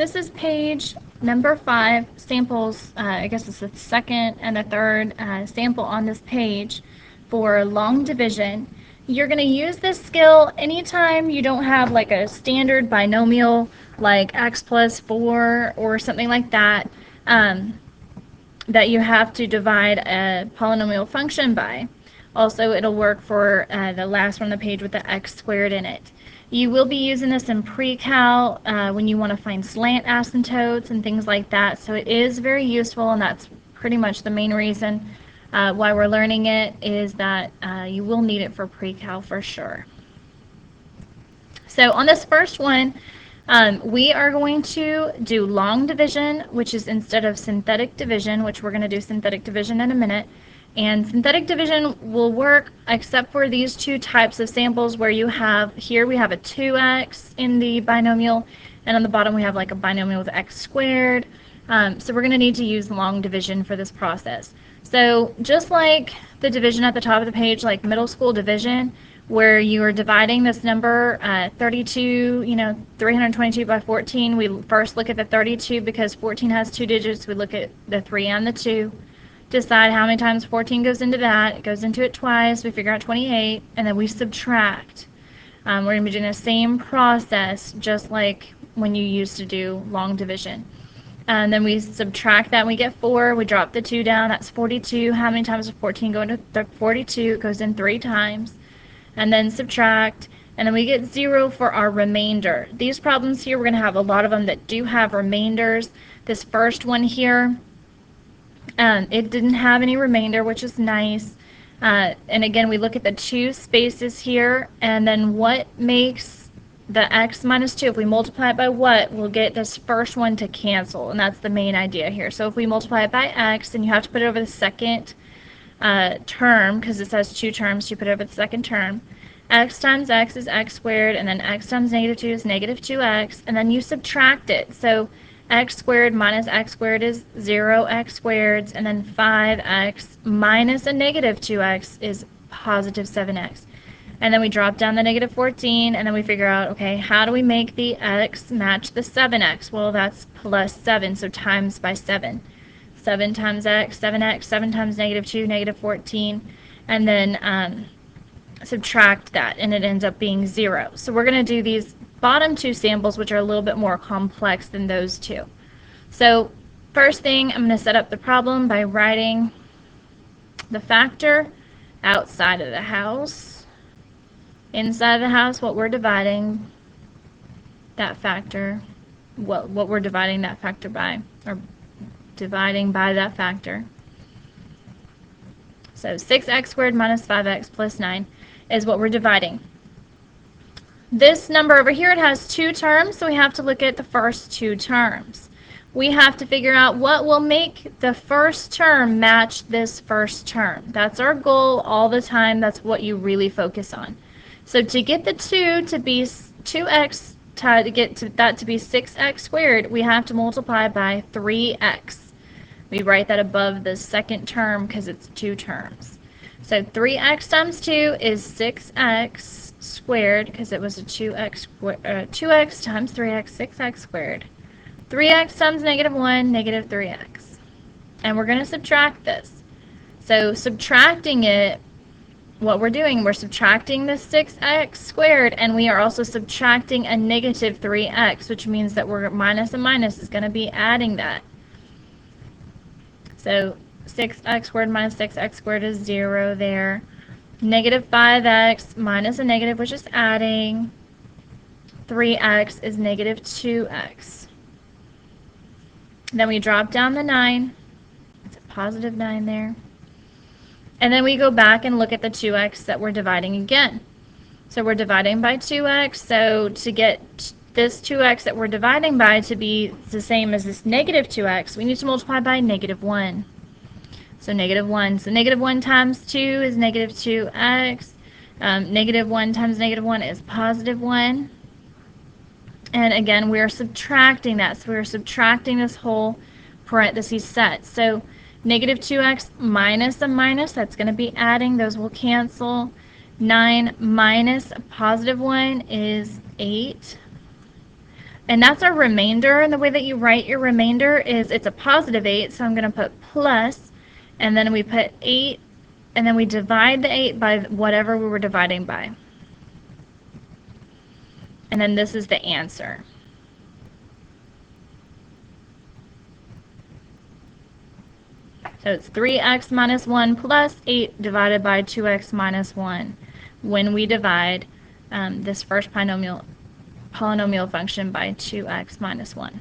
This is page number 5, samples, I guess it's the second and the third sample on this page for long division. You're going to use this skill anytime you don't have like a standard binomial like x plus 4 or something like that, that you have to divide a polynomial function by. Also, it'll work for the last one on the page with the x squared in it. You will be using this in pre-cal when you want to find slant asymptotes and things like that, so it is very useful, and that's pretty much the main reason why we're learning it, is that you will need it for pre-cal for sure. So on this first one, we are going to do long division, which is instead of synthetic division, which we're going to do synthetic division in a minute. And synthetic division will work except for these two types of samples where you have, here we have a 2x in the binomial, and on the bottom we have like a binomial with x squared. So we're going to need to use long division for this process. So just like the division at the top of the page, like middle school division, where you are dividing this number 32, 322 by 14, we first look at the 32 because 14 has 2 digits. We look at the 3 and the 2. Decide how many times 14 goes into that. It goes into it twice. We figure out 28, and then we subtract. We're going to be doing the same process just like when you used to do long division. And then we subtract that, and we get 4. We drop the 2 down. That's 42. How many times does 14 go into 42? It goes in 3 times. And then subtract, and then we get 0 for our remainder. These problems here, we're going to have a lot of them that do have remainders. This first one here, it didn't have any remainder, which is nice. And again, we look at the 2 spaces here, and then what makes the x minus 2, if we multiply it by what, we'll get this first one to cancel, and that's the main idea here. So if we multiply it by x, then you have to put it over the second term, because it says 2 terms, so you put it over the second term. X times x is x squared, and then x times negative 2 is negative 2x, and then you subtract it. So x squared minus x squared is 0x squared, and then 5x minus a negative 2x is positive 7x. And then we drop down the negative 14, and then we figure out, okay, how do we make the x match the 7x? Well, that's plus 7, so times by 7. 7 times x, 7x, 7 times negative 2, negative 14, and then subtract that, and it ends up being 0. So we're going to do these bottom 2 samples, which are a little bit more complex than those 2. So first thing, I'm going to set up the problem by writing the factor outside of the house. Inside of the house, what we're dividing that factor, what we're dividing that factor by, or dividing by that factor. So 6x squared minus 5x plus 9 is what we're dividing. This number over here, it has 2 terms, so we have to look at the first 2 terms. We have to figure out what will make the first term match this first term. That's our goal all the time. That's what you really focus on. So to get the 2 to be 2x, to get that to be 6x squared, we have to multiply by 3x. We write that above the second term because it's 2 terms. So 3x times 2 is 6x squared, because it was a 2x times 3x, 6x squared. 3x times negative 1, negative 3x. And we're going to subtract this. So subtracting it, what we're doing, we're subtracting the 6x squared, and we are also subtracting a negative 3x, which means that we're minus and minus is going to be adding that. So 6x squared minus 6x squared is 0 there. Negative 5x minus a negative, which is adding. 3x is negative 2x. Then we drop down the 9. It's a positive 9 there. And then we go back and look at the 2x that we're dividing again. So we're dividing by 2x. So to get this 2x that we're dividing by to be the same as this negative 2x, we need to multiply by negative 1. So negative 1. So negative 1 times 2 is negative 2x. Negative 1 times negative 1 is positive 1. And again, we are subtracting that. So we're subtracting this whole parentheses set. So negative 2x minus a minus, that's going to be adding. Those will cancel. 9 minus a positive 1 is 8. And that's our remainder, and the way that you write your remainder is it's a positive 8, so I'm going to put plus, and then we put 8, and then we divide the 8 by whatever we were dividing by. And then this is the answer. So it's 3x minus 1 plus 8 divided by 2x minus 1 when we divide this first polynomial function by 2x minus 1.